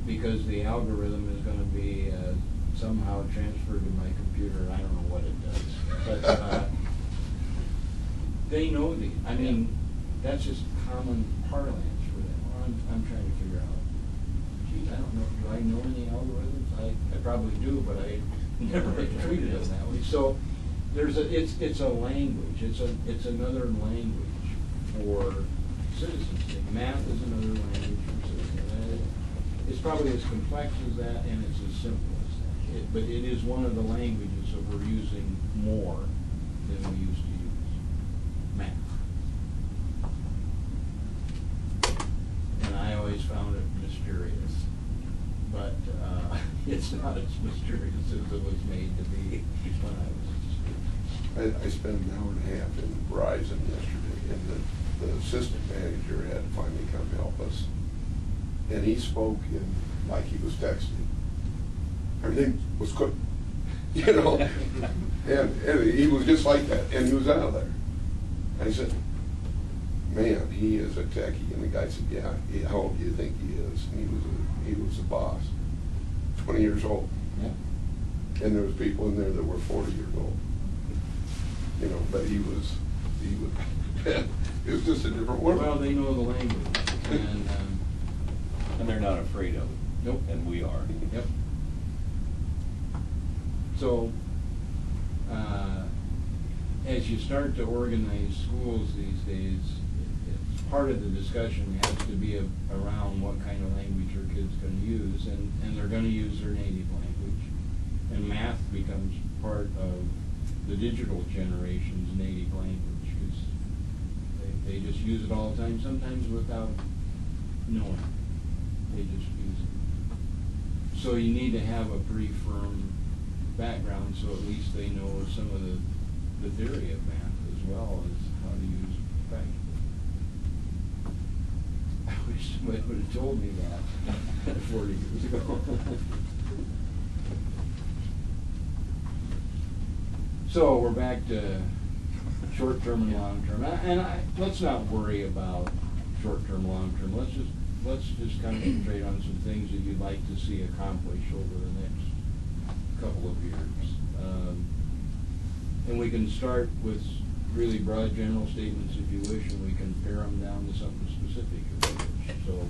because the algorithm is going to be somehow transferred to my computer. I don't know what it does, but they know the. I mean, that's just common parlance for them. Well, I'm trying to figure out. Geez, I don't know. Do I know any algorithms? I probably do, but I never treated it that way. So there's it's a language. It's another language for citizens. Math is another language for citizens. It's probably as complex as that, and it's as simple as that. But it is one of the languages that we're using more than we used to use. Math. And I always found it mysterious. But it's not as mysterious as it was made to be when I was a student. I spent an hour and a half in Verizon yesterday, and the assistant manager had to finally come help us. And he spoke in like he was texting. Everything was cooked, you know. and he was just like that, and he was out of there. I said, man, he is a techie. And the guy said, yeah, how old do you think he is? And he was a boss, 20 years old. Yeah. And there was people in there that were 40 years old. You know, but he was it was just a different world. Well, they know the language, and they're not afraid of it. Nope. And we are. Yep. So, as you start to organize schools these days, it's part of the discussion has to be around what kind of language your kid's going to use, and they're going to use their native language. And math becomes part of the digital generation's native language, because they just use it all the time, sometimes without knowing. They just use it. So you need to have a pretty firm background, so at least they know some of the theory of math as well as how to use it practically. I wish somebody would have told me that 40 years ago. So we're back to short-term and long-term, and let's not worry about short-term, long-term. Let's just concentrate on some things that you'd like to see accomplished over the next couple of years. And we can start with really broad general statements if you wish, and we can pare them down to something specific if you wish. So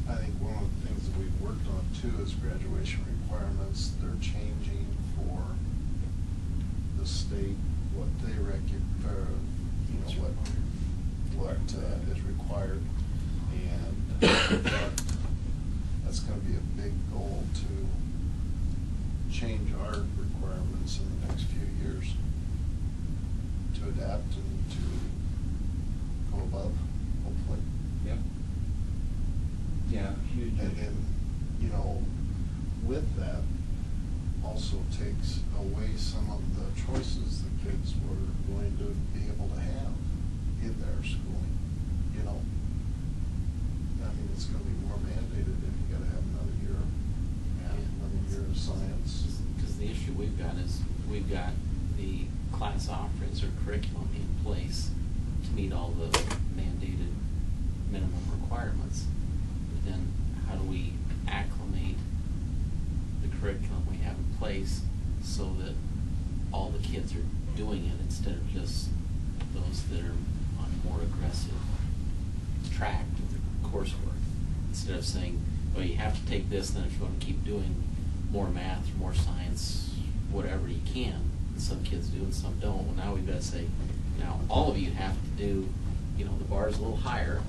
I think one of the things that we've worked on too is graduation requirements. They're changing for the state, what they what is required, and that's going to be a big goal to change our requirements in the next few years to adapt and to go above, hopefully. Yep. Yeah, huge. And then, you know, with that also takes away some of the choices the kids were going to be able to have in their schooling, you know. I mean, it's going to be more mandated if you got to have another year of science. Because the issue we've got is we've got the class offerings or curriculum in place to meet all the mandated minimum requirements. But then how do we acclimate the curriculum we have in place so that all the kids are doing it instead of just those that are on a more aggressive track with the coursework? Instead of saying, well, you have to take this, then if you want to keep doing more math, more science, whatever you can, and some kids do and some don't. Well, now we've got to say, now all of you have to do, you know, the bar's a little higher,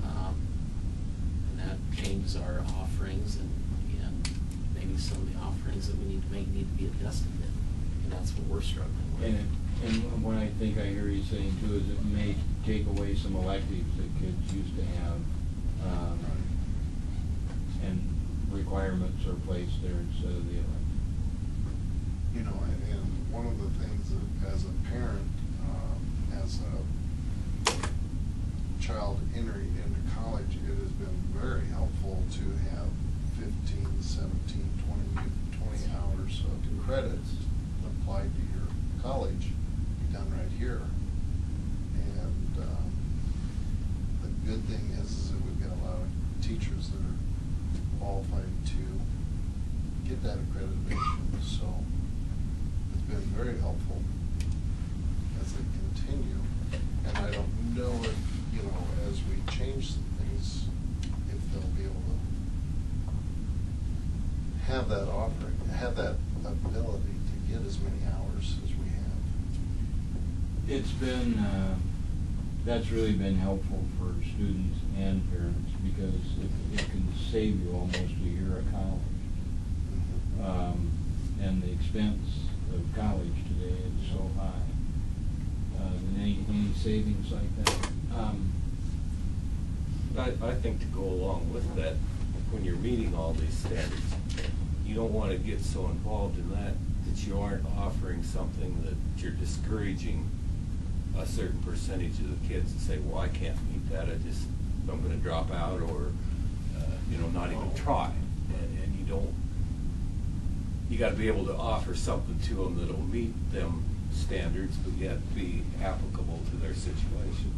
and that changes our offerings, and maybe some of the offerings that we need to make need to be adjusted, and that's what we're struggling with. And what I think I hear you saying too is it may take away some electives that kids used to have, and requirements are placed there instead of the elective. You know, and one of the things that as a parent, as a child entering into college, it has been very helpful to have 15, 17, 20 hours of credits applied to your college, be done right here. And the good thing is that we've got a teachers that are qualified to get that accreditation. So it's been very helpful as they continue. And I don't know if, you know, as we change some things, if they'll be able to have that offering, have that ability to get as many hours as we have. It's been, that's really been helpful for students and parents because it can save you almost a year of college. And the expense of college today is so high. Than any savings like that. I think to go along with that, when you're meeting all these standards, you don't want to get so involved in that you aren't offering something that you're discouraging a certain percentage of the kids and say, well, I can't meet that, I'm going to drop out or, not even try. And you got to be able to offer something to them that'll meet them standards, but yet be applicable to their situation.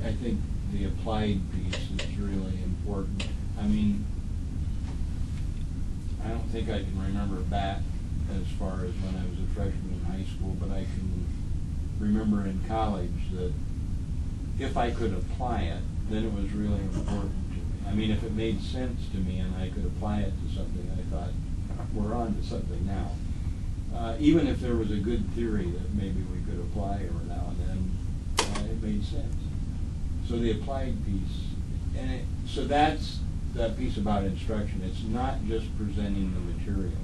I think the applied piece is really important. I mean, I don't think I can remember back as far as when I was a freshman in high school, but I can remember in college that if I could apply it, then it was really important to me. I mean, if it made sense to me and I could apply it to something, I thought, we're on to something now. Even if there was a good theory that maybe we could apply every now and then, it made sense. So the applied piece, so that's that piece about instruction. It's not just presenting the material.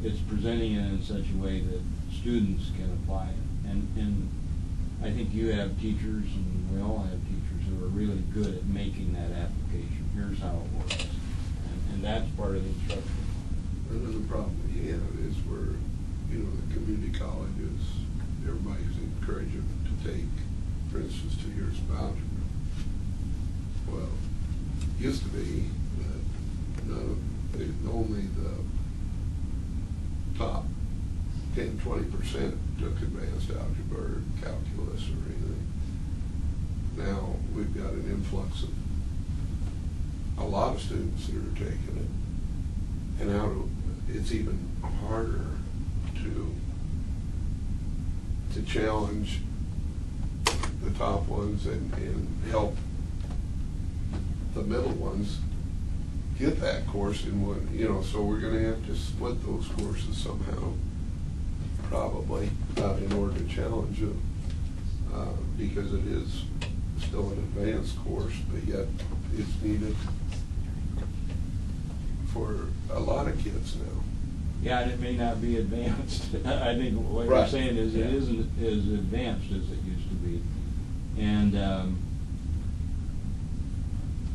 It's presenting it in such a way that students can apply it. And I think you have teachers, and we all have teachers who are really good at making that application. Here's how it works. And that's part of the instruction. Another problem we have is where, the community colleges, everybody's encouraged them to take, for instance, 2 years of algebra. Well, it used to be that only the top 10–20% took advanced algebra or calculus or anything. Now we've got an influx of a lot of students that are taking it, and it's even harder to challenge the top ones and help the middle ones get that course in one, so we're going to have to split those courses somehow, probably, in order to challenge it, because it is still an advanced course, but yet it's needed for a lot of kids now. Yeah, and it may not be advanced. I think what you're saying is it isn't as advanced as it used to be. And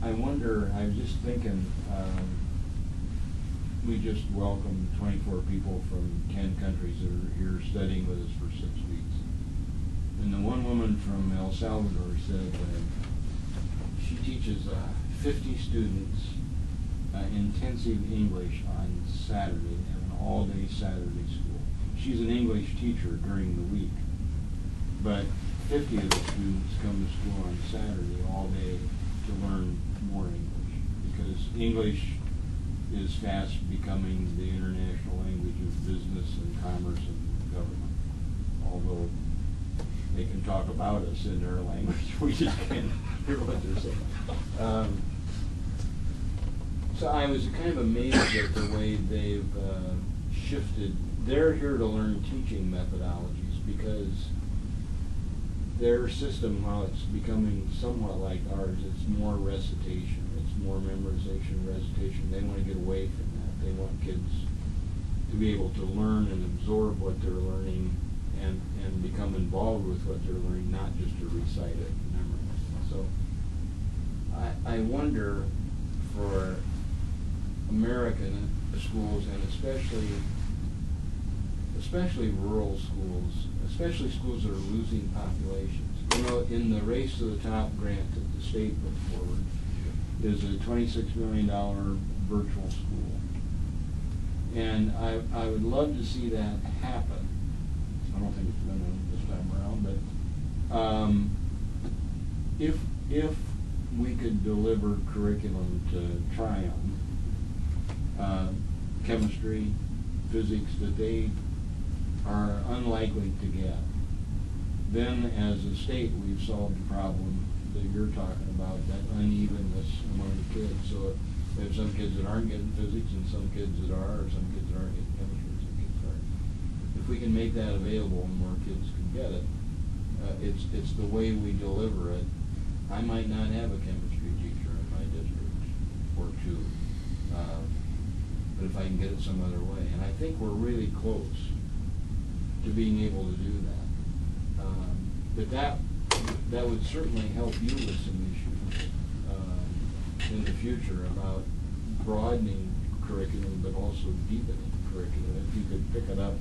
I wonder, I was just thinking, we just welcomed 24 people from 10 countries that are here studying with us for 6 weeks. And the one woman from El Salvador said she teaches 50 students intensive English on Saturday. They have an all-day Saturday school. She's an English teacher during the week, but 50 of the students come to school on Saturday all day to learn more English, because English is fast becoming the international language of business and commerce and government. Although they can talk about us in their language, we just can't hear what they're saying. So I was kind of amazed at the way they've shifted. They're here to learn teaching methodologies because their system, while it's becoming somewhat like ours, it's more recitation, it's more memorization, recitation. They want to get away from that. They want kids to be able to learn and absorb what they're learning and become involved with what they're learning, not just to recite it and memorize. So I wonder for American schools, and especially rural schools, especially schools that are losing populations. In the Race to the Top grant that the state put forward is a $26 million virtual school. And I would love to see that happen. I don't think it's going to this time around, but if we could deliver curriculum to Tryon, chemistry, physics, that they are unlikely to get. Then, as a state, we've solved the problem that you're talking about, that unevenness among the kids. So we have some kids that aren't getting physics, and some kids that are, or some kids that aren't getting chemistry, and some kids that aren't. If we can make that available and more kids can get it, it's the way we deliver it. I might not have a chemistry teacher in my district or two, but if I can get it some other way, and I think we're really close to being able to do that. But that would certainly help you with some issues in the future about broadening curriculum, but also deepening curriculum. If you could pick it up